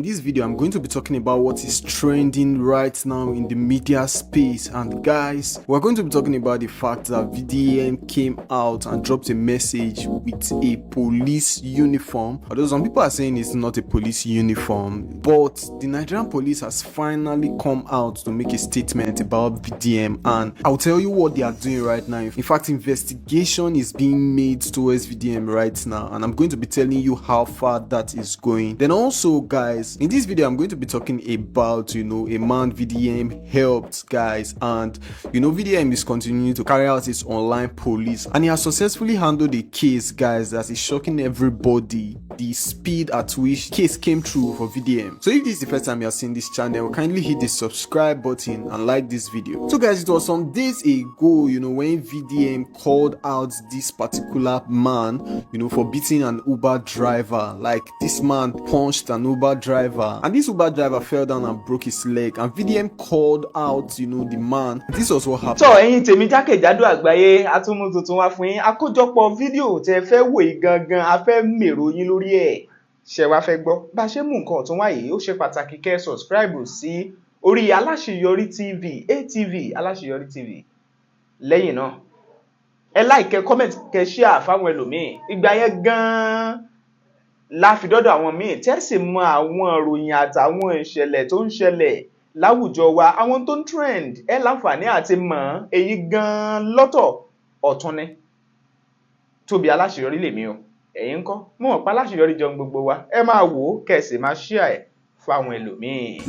In this video, I'm going to be talking about what is trending right now in the media space. And guys, we're going to be talking about the fact that VDM came out and dropped a message with a police uniform. Although some people are saying it's not a police uniform, but the Nigerian police has finally come out to make a statement about VDM. And I'll tell you what they are doing right now. In fact, investigation is being made towards VDM right now. And I'm going to be telling you how far that is going. Then also, guys, in this video I'm going to be talking about a man VDM helped, guys, and VDM is continuing to carry out its online police, and he has successfully handled the case, guys, that is shocking everybody, the speed at which case came through for VDM. So if this is the first time you are seeing this channel, kindly hit the subscribe button and like this video. So guys, it was some days ago when VDM called out this particular man for beating an Uber driver. Like, this man punched an Uber driver, and this Uber driver fell down and broke his leg, and VDM called out the man. This was what happened. So ẹ̀yin tèmi jákèjádò àgbáyé, atúmú tuntun wá fún yín, àkójọpọ̀ fídíò tẹ́ fẹ́ wò yìí gangan, a fẹ́ mèrò yín lórí ẹ̀. Ṣé wá fẹ́ gbọ́ bá ṣe mú nǹkan ọ̀tún wá yìí, ó ṣe pàtàkì kẹ́ subscribe sí orí Alaseyori TV, ATV Alaseyori TV. Lẹ́yìn náà, ẹ like, kẹ́ comment, kẹ́ share fáwọn ẹlòmíì. Ìgbà yẹn gan láfidọ́dọ̀ àwọn míì tẹ́sì mọ àwọn ìròyìn àtàwọn ìṣẹ̀lẹ̀ tó ń ṣẹlẹ̀ láwùjọ wa, àwọn tó ń trend, ẹ láǹfààní àti mọ̀ èyí gan lọ́tọ̀ ọ̀tún ni. Tóbi Alaseyori lèmi o, ẹ̀yin ńkọ́? Mo mọ̀ pé Alaseyori jọ gbogbo wa, ẹ máa wò ó kẹ́sì máa share ẹ̀ fáwọn ẹlòmíì.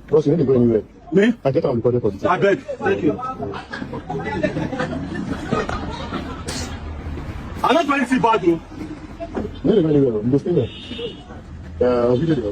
Bros, you need to go anywhere. Me? I get on recorded for the I beg. Thank you. I'm not trying to see bad, though. You need to go anywhere. You go stay there. I'll video the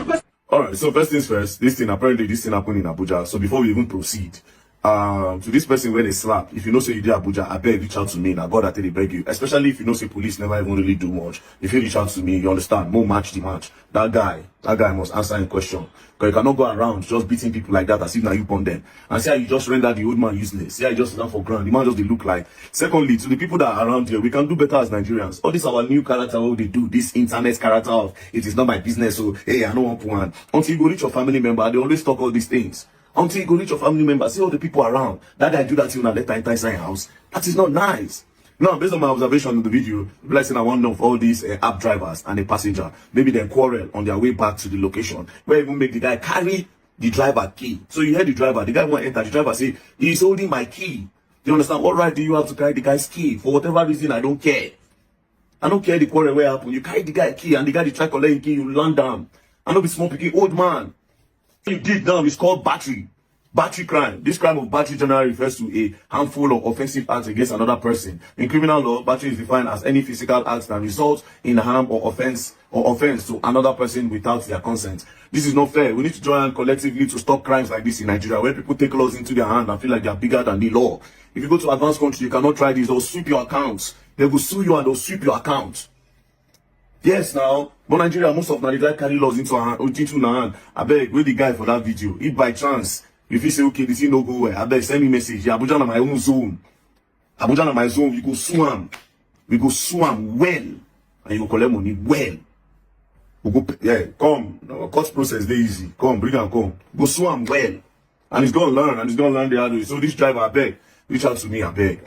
house. Alright, so first things first, this thing happened in Abuja. So before we even proceed, to this person where they slap, if you know say you did Abuja, I beg reach out to me. Now God I tell you beg you. Especially if you know say police never even really do much. If you reach out to me, you understand, more match the match. That guy must answer in question. Because you cannot go around just beating people like that as if now you pump them. And see how you just render the old man useless. See how you just stand for ground. The man just they look like. Secondly, to the people that are around here, we can do better as Nigerians. All this our new character, what they do, this internet character of it is not my business, so hey, I don't want one. Until you go reach your family member, they always talk all these things. Until you go reach your family member, see all the people around. That guy do that thing and let time inside your house. That is not nice. Now, based on my observation of the video, like saying I want of all these app drivers and a passenger, maybe they quarrel on their way back to the location, where even make the guy carry the driver key. So you hear the driver, the guy won't enter, the driver say, he's holding my key. You understand? What right do you have to carry the guy's key? For whatever reason, I don't care. I don't care the quarrel where happen. You carry the guy key and the guy they try collecting key, you land down. I know be small picking old man. What you did now is called battery. Battery crime. This crime of battery generally refers to a harmful or offensive act against another person. In criminal law, battery is defined as any physical act that results in harm or offense to another person without their consent. This is not fair. We need to join collectively to stop crimes like this in Nigeria, where people take laws into their hand and feel like they are bigger than the law. If you go to advanced country, you cannot try this. They'll sweep your accounts. They will sue you and they'll sweep your account. Yes, now, but Nigeria, most of Nigeria carry laws into our hand. I beg, wait the guy for that video. If by chance, if you say, okay, this thing no go well, I beg, send me message. Yeah, Abuja na my own zone. Abuja na my zone. We go sue him. We go sue him well. And you go collect money well. We go, yeah, come. No, court process, very easy. Come, bring him, come. Go sue him well. And he's going to learn, the hard way. So this driver, I beg, reach out to me, I beg.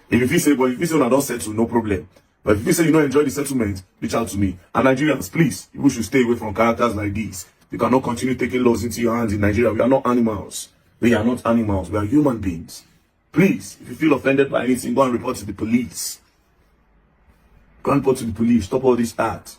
If you feel say, but if you say, no, don't settle, no problem. But if you say you don't enjoy the settlement, reach out to me. And Nigerians, please, people should stay away from characters like these. You cannot continue taking laws into your hands in Nigeria. We are not animals. We are not animals. We are human beings. Please, if you feel offended by anything, go and report to the police. Go and report to the police. Stop all this act.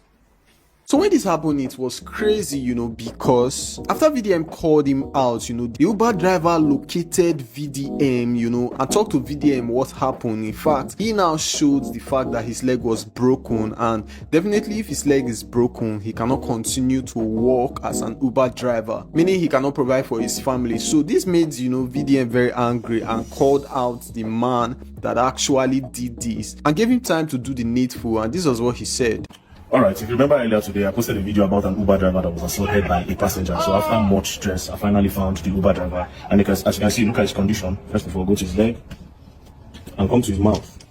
So when this happened, it was crazy, because after VDM called him out, the Uber driver located VDM, and talked to VDM what happened. In fact, he now showed the fact that his leg was broken, and definitely if his leg is broken, he cannot continue to work as an Uber driver, meaning he cannot provide for his family. So this made, VDM very angry and called out the man that actually did this and gave him time to do the needful, and this was what he said. Alright, if you remember earlier today, I posted a video about an Uber driver that was assaulted by a passenger. So after much stress, I finally found the Uber driver. And because, as you can see, look at his condition. First of all, go to his leg and come to his mouth.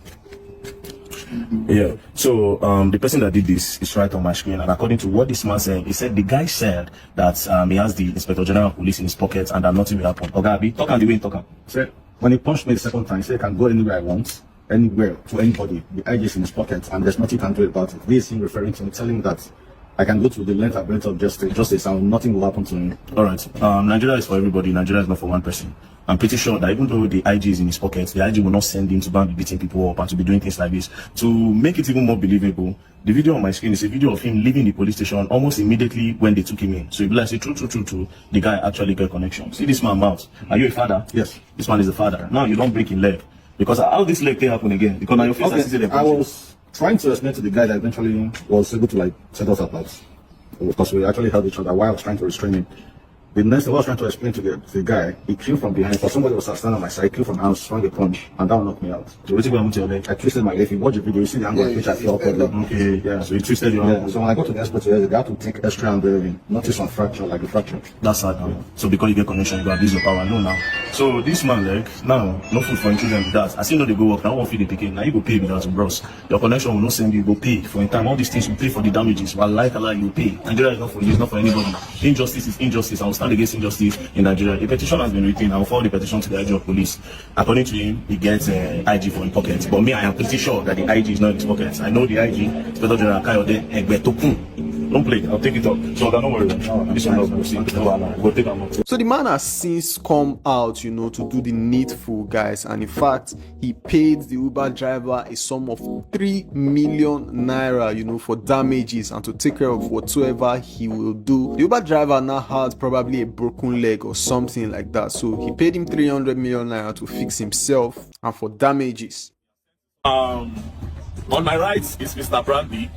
Yeah, so the person that did this is right on my screen, and according to what this man said, he said the guy said that he has the Inspector General of Police in his pocket and that nothing will happen. Ogabi, talk on the way, talk on. Said when he punched me the second time, he said I can go anywhere I want. Anywhere to anybody, the IG is in his pocket and there's nothing you can do about it. This is him referring to him, telling me that I can go to the length and breadth of justice and nothing will happen to me. Alright, Nigeria is for everybody, Nigeria is not for one person. I'm pretty sure that even though the IG is in his pocket, the IG will not send him to go and be beating people up and to be doing things like this. To make it even more believable, the video on my screen is a video of him leaving the police station almost immediately when they took him in. So if I say true, the guy actually got connection. See this man mouth. Are you a father? Yes. This one is the father. Now you don't break his leg. Because how this leg can happen again? Because now your face I was trying to explain to the guy that eventually was able to set us apart. Because we actually held each other while I was trying to restrain him. The next thing I was trying to explain to the guy, he came from behind. For somebody was standing on my side, he came from house, swung a punch, and that knocked me out. So what happened to your leg? I twisted my leg. If you watch the video, you see the angle at which I fell off. Okay, yeah. So you twisted your ankle. So when I got to the hospital, they had to take extra and bearing, not just on fracture, like a fracture. That's sad now. So because you get connection, you got abuse your power. No now. So this man leg, now, no food for children with that. I still know they go work, now won't feed the picking. Now you go pay with that, bros. Your connection will not send you, go pay for in time. All these things you pay for the damages. While like Allah, you pay. Nigeria is not for you, it's not for anybody. Injustice is injustice. I will stand against injustice in Nigeria. The petition has been written. I will forward the petition to the IG of police. According to him, he gets IG for his pocket. But me, I am pretty sure that the IG is not in his pocket. I know the IG, Inspector General Kayode Egbetokun. Don't play, I'll take it up. So don't worry. This one we'll see. We'll take them up. So the man has since come out, to do the needful, guys. And in fact, he paid the Uber driver a sum of 3 million naira, for damages and to take care of whatsoever he will do. The Uber driver now had probably a broken leg or something like that. So he paid him 300 million naira to fix himself and for damages. On my right is Mr. Brandy.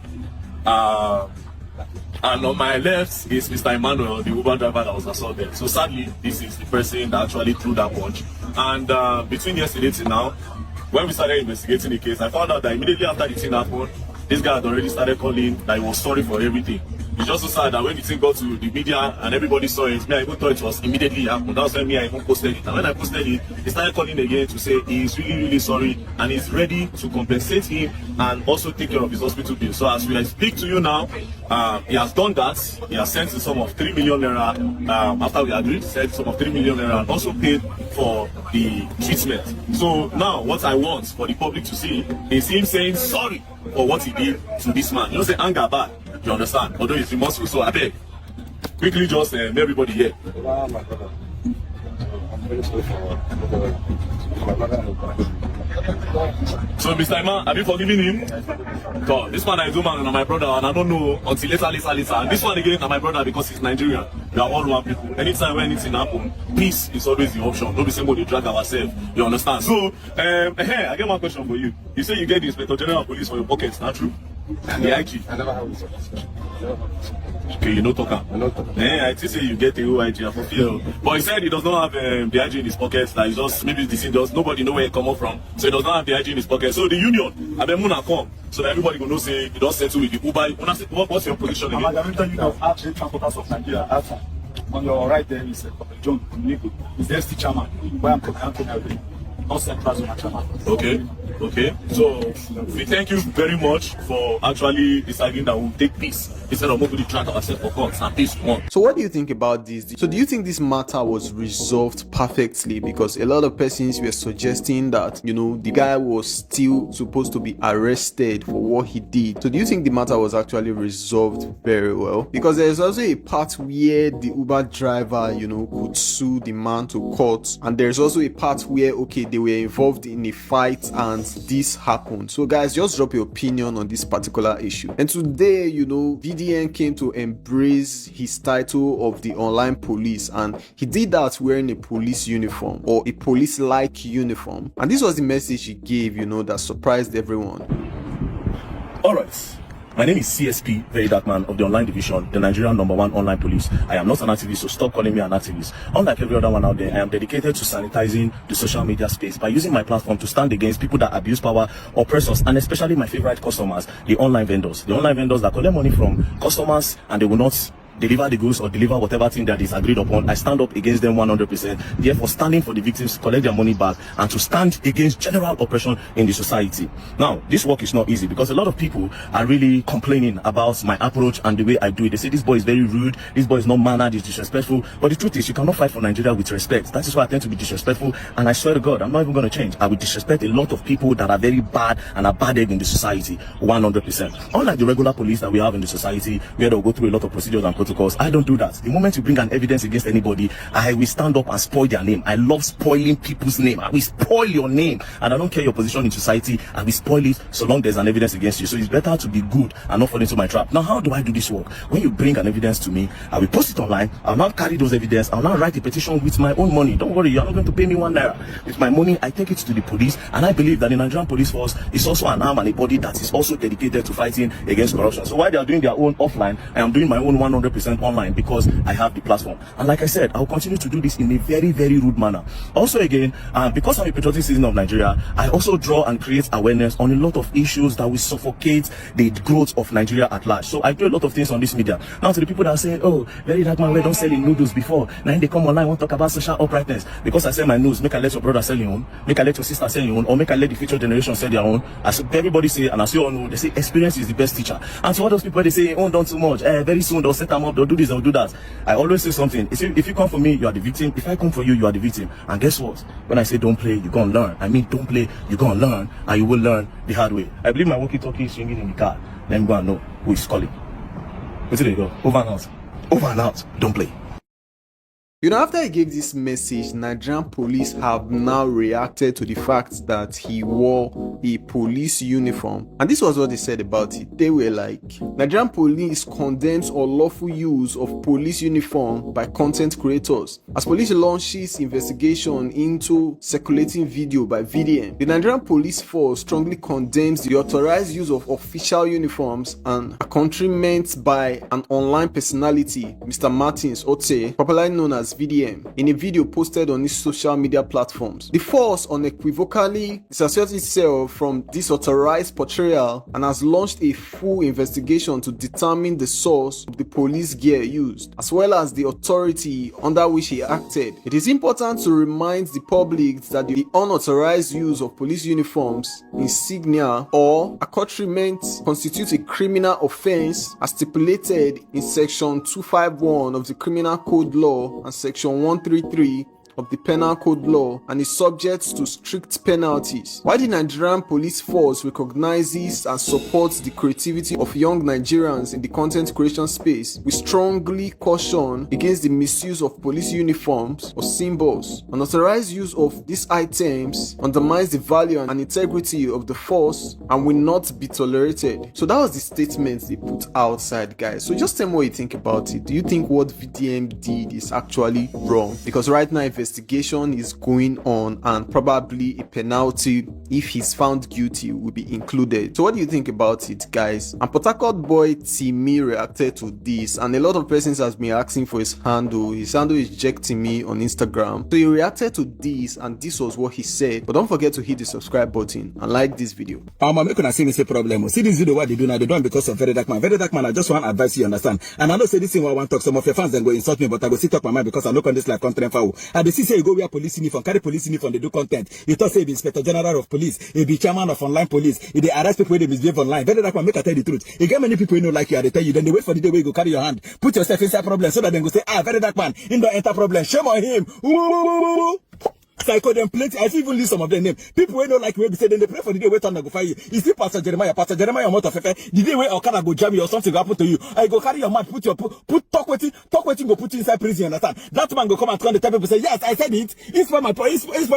And on my left is Mr. Emmanuel, the Uber driver that was assaulted. So sadly, this is the person that actually threw that punch. And between yesterday till now, when we started investigating the case, I found out that immediately after the thing happened, this guy had already started calling that he was sorry for everything. It's just so sad that when the thing got to the media and everybody saw it, me, I even thought it was immediately happened. That's when me, I even posted it. And when I posted it, he started calling again to say he's really sorry and he's ready to compensate him and also take care of his hospital bill. So as we speak to you now, he has done that. He has sent the sum of 3 million naira after we agreed, sent the sum of 3 million naira and also paid for the treatment. So now what I want for the public to see is him saying sorry for what he did to this man. You know, say anger bad. You understand? Although it's remorseful, so I beg. Quickly just everybody here. So Mr. Iman, have you forgiven him? God, this man is woman and my brother, and I don't know until later. And this one again is my brother because he's Nigerian. We are all one people. Anytime when anything happens, peace is always the option. Don't be saying we drag ourselves. You understand? So, I get one question for you. You say you get the Inspector General of Police for your pockets, not true? The IG. I never have this. Okay, you know talker. I think say you get the OIG for fear. But he said he does not have the IG in his pockets. That is just maybe the thing does nobody know where it come up from. So he does not have the IG in his pocket. So the union, I Muna come so that everybody will know say you don't settle with the Uber. What's your position again? I'm going you know actually transporters of Nigeria. On your right there is John Nico. He's the ST chairman. Where I'm coming not central zone chairman. Okay, so we thank you very much for actually deciding that we'll take peace instead of moving the track ourselves for courts and peace we want. So what do you think about this? So do you think this matter was resolved perfectly? Because a lot of persons were suggesting that, the guy was still supposed to be arrested for what he did. So do you think the matter was actually resolved very well? Because there's also a part where the Uber driver, could sue the man to court. And there's also a part where, okay, they were involved in a fight and this happened. So guys, just drop your opinion on this particular issue. And today, you know, VDM came to embrace his title of the online police, and he did that wearing a police uniform or a police-like uniform. And this was the message he gave, you know, that surprised everyone. Alright. My name is CSP VeryDarkMan of the online division, the Nigerian #1 online police. I am not an activist, so stop calling me an activist. Unlike every other one out there, I am dedicated to sanitizing the social media space by using my platform to stand against people that abuse power, oppress us, and especially my favorite customers, the online vendors. The online vendors that collect money from customers and they will not deliver the goods or deliver whatever thing that is agreed upon. I stand up against them 100%. Therefore, standing for the victims to collect their money back and to stand against general oppression in the society. Now, this work is not easy because a lot of people are really complaining about my approach and the way I do it. They say this boy is very rude, this boy is not mannered, he's disrespectful. But the truth is, you cannot fight for Nigeria with respect. That is why I tend to be disrespectful, and I swear to God, I'm not even going to change. I will disrespect a lot of people that are very bad and are bad egg in the society 100%. Unlike the regular police that we have in the society, where they'll go through a lot of procedures and protocols, I don't do that. The moment you bring an evidence against anybody, I will stand up and spoil their name. I love spoiling people's name. I will spoil your name, and I don't care your position in society. I will spoil it so long there's an evidence against you. So it's better to be good and not fall into my trap. Now, how do I do this work? When you bring an evidence to me, I will post it online. I'll now carry those evidence. I'll now write a petition with my own money. Don't worry, you're not going to pay me £1. With my money, I take it to the police, and I believe that the Nigerian police force is also an arm and a body that is also dedicated to fighting against corruption. So while they are doing their own offline, I am doing my own 100% online, because I have the platform. And like I said, I'll continue to do this in a very, very rude manner. Also again, because I'm a patriotic citizen of Nigeria, I also draw and create awareness on a lot of issues that will suffocate the growth of Nigeria at large. So I do a lot of things on this media. Now, to the people that are saying, oh, VeryDarkMan, we don't sell in noodles before, now they come online, won't talk about social uprightness. Because I sell my news, make I let your brother sell your own, make I let your sister sell your own, or make I let the future generation sell their own. As everybody say, and as you all know, they say experience is the best teacher. And so all those people, they say, oh, don't too much, very soon they'll set them up, they'll do this, they'll do that. I always say something. If you come for me, you are the victim. If I come for you, you are the victim. And guess what? When I say don't play, you're going to learn. I mean, don't play, you're going to learn, and you will learn the hard way. I believe my walkie-talkie is swinging in the car. Let me go and know who is calling. But there you go. Over and out. Over and out. Don't play. You know, after I gave this message, Nigerian police have now reacted to the fact that he wore a police uniform. And this was what they said about it. They were like, Nigerian police condemns unlawful use of police uniform by content creators. As police launches investigation into circulating video by VDM, the Nigerian police force strongly condemns the authorized use of official uniforms and accoutrement by an online personality, Mr. Martins Ote, popularly known as VDM, in a video posted on his social media platforms. The force unequivocally disassociates itself from this authorized portrayal and has launched a full investigation to determine the source of the police gear used, as well as the authority under which he acted. It is important to remind the public that the unauthorized use of police uniforms, insignia, or accoutrement constitutes a criminal offense as stipulated in Section 251 of the Criminal Code Law and Section 133 of the Penal Code Law, and is subject to strict penalties. While the Nigerian police force recognizes and supports the creativity of young Nigerians in the content creation space, we strongly caution against the misuse of police uniforms or symbols. Unauthorized use of these items undermines the value and integrity of the force and will not be tolerated. So that was the statement they put outside, guys. So just tell me what you think about it. Do you think what VDM did is actually wrong? Because right now investigation is going on, and probably a penalty, if he's found guilty, will be included. So what do you think about it, guys? And Port Harcourt boy Timmy reacted to this, and a lot of persons has been asking for his handle. His handle is Jack Timmy on Instagram. So he reacted to this, and this was what he said. But don't forget to hit the subscribe button and like this video. I'm gonna see me say problem. See this video what they do now, they do it because of VeryDarkMan. VeryDarkMan, I just want advice, you understand. And I know say this thing I want to talk. Some of your fans then go insult me, but I go sit talk my mind because I look on this live content foul. And they see say you go wear police uniform, carry police uniform, they do content. You thought say be Inspector General of Police, you be chairman of online police, if they arrest people when they misbehave online. VeryDarkMan, make I tell you the truth. You get many people you know like you, they tell you, then they wait for the day where you go carry your hand, put yourself inside problem so that they go say, VeryDarkMan, in don't enter problem. Shame on him. Psycho them plenty. I even list some of their name. People who don't like me, say then they pray for the day where thunder go fire you. You see Pastor Jeremiah amount of fefe. The day where Okada go jam you or something go happen to you. I go carry your man, put talk with go put you inside prison, you understand? That man go come and tell people say, yes, I said it. It's for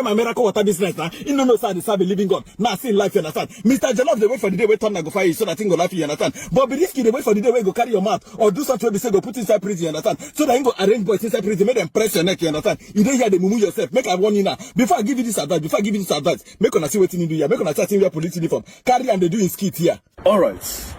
my miracle water business now. You know, sir, they serve a living God. Now see life, you understand? Mr. Jollof, they wait for the day where thunder go fire you so that thing go life, you understand? But be risky, they wait for the day where go carry your mouth or do something where say go put inside prison, you understand? So that you go arrange boys inside prison, make them press your neck, you understand? You don't hear the mumu yourself. Make I warn you now. Before I give you this advice, make una see what you do here. Make una start in your police uniform. Carry and they do in skit here. All right.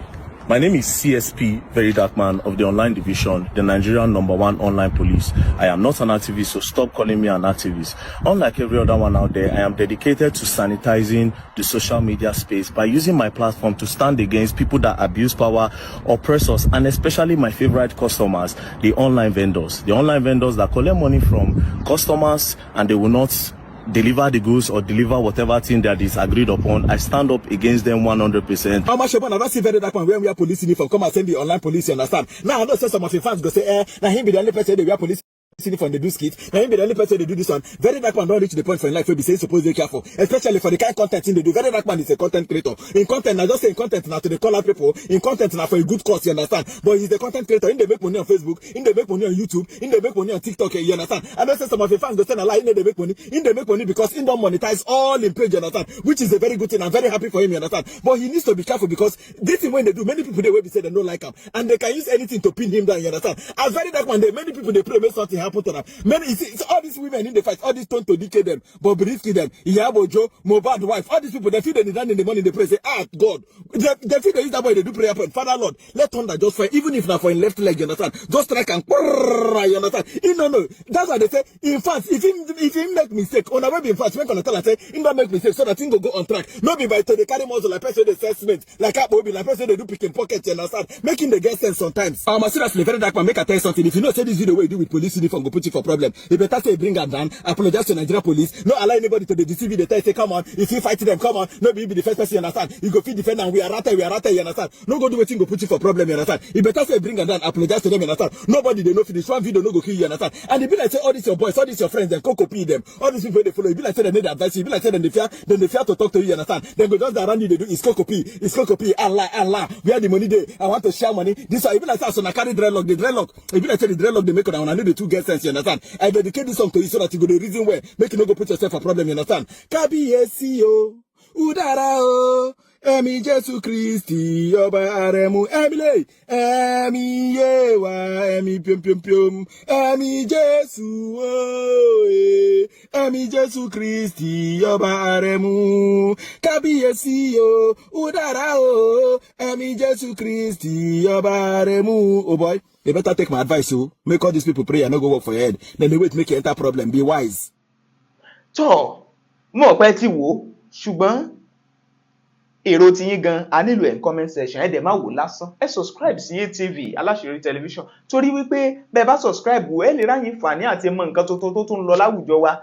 My name is CSP VeryDarkMan of the online division, the Nigerian #1 online police. I am not an activist, so stop calling me an activist. Unlike every other one out there, I am dedicated to sanitizing the social media space by using my platform to stand against people that abuse power, oppress us, and especially my favorite customers, the online vendors. The online vendors that collect money from customers and they will not deliver the goods or deliver whatever thing that is agreed upon. I stand up against them 100%. How much about that? See VeryDarkMan when we are police uniform. Come and send the online police. You understand? Now I know some of your fans go say, now him be the only person they wear police uniform they do skit. Now him be the only person they do this one. VeryDarkMan don't reach the point for in life where be saying supposed to be careful, especially for the kind of content they do. VeryDarkMan is a content creator. In content, I just say in content now to the call out people. In content now for a good cause. You understand? But he's the content creator. In they make money on Facebook. In they make money on YouTube. In they make money on TikTok. You understand? I know some of your fans go say a lie. In they make money. In they make money because in don't monetize all in page. You understand? Which is a very good thing. I'm very happy for him. You understand? But he needs to be careful because this thing when they do, many people they will be say they don't like him and they can use anything to pin him down. You understand? As VeryDarkMan, many people they pray make something happen to them. Many it's all these women in the fight, all these turn to decay them, but risky them. Iyabo Joe, Mobad wife, all these people they feel they down in the morning they pray say, ah God, they feel they use that boy they do prayer point. Father Lord, let thunder just fire, even if not for in left leg, you understand? Just strike and you understand? No, that's why they say. In fact, if he make mistake, on a way in fast, when gonna tell I say, he don't make mistake, so that thing go on track. No be by to the carry muscle like person the assessment, like a baby, like person they do picking pockets, you understand? Making the get sense sometimes. Seriously, VeryDarkMan, make a tell you something. If you know say this video way you do with police uniform, go put you for problem. You better say bring them down, apologize to Nigeria police, not allow anybody to deceive you. They tell you say come on, if you fight them, come on, no be the first person, you understand? You go feed defend and we are right, you understand? No go do what go put you for problem, you understand? You better say bring them down, apologize to them, you understand? Nobody they know finish one video no go kill you, understand? And they be like say all these your boys, all these your friends, then go copy them. All these people they follow, you be like say they need advice, you be like say then they fear to talk to you, understand? Then go just around you they do is copy, Allah, where the money they I want to share money. This one you be like say so na carry dreadlock, you be like say the dreadlock they make on I need the two get sense, you understand? I dedicate this song to you so that you go the reason where make you no go put yourself a problem, you understand? Kabiyesi o, udara o, Emi Jesu Kristi, Oba Aremu, Emile, Emi Yewa, Emi Pium, Emi Jesu o, Emi Jesu Kristi, Oba Aremu, Kabiyesi o, udara o, Emi Jesu Kristi, Oba Aremu. Oh boy, they better take my advice, so make all these people pray and not go work for your head. Then they wait make you enter problem. Be wise. Tó mọ̀ pé tí wò ṣùgbọ́n èrò tí yín gan a nílò ẹ̀ comment section ẹ dẹ̀ má wò lásán ẹ subscribe sí ATV Alaseyori television torí wípé bẹ́ẹ̀ bá subscribe ẹ lè ráyìn fàní àti mọ nǹkan tó tún lọ láwùjọ wa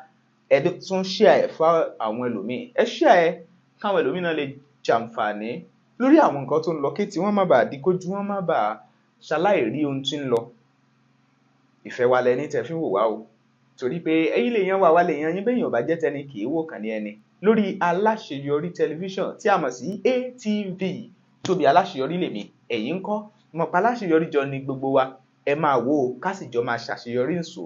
ẹ tún share ẹ fún àwọn ẹlòmíì ẹ share ẹ káwọn ẹlòmíì náà lè jàǹfààní lórí àwọn nǹkan tó ń lọ kí tí wọ́n má bàa di kójú wọ́n má bàa ṣaláì rí ohun tí ń lọ ìfẹ́ wa lẹni tẹ́ fi wò wá o torí pé ẹ̀yin lè yan wá lè yan yín bẹ́yìn ò bá jẹ́ tẹni kì í wò kàn ní ẹni lórí Alaseyori television tí a mọ̀ sí ATV Tóbi Alaseyori lèmi ẹ̀yin ńkọ́ mọ̀pá Alaseyori jọ ní gbogbo wa ẹ máa wò ó ká sì jọ máa ṣàṣeyọrí ńsò.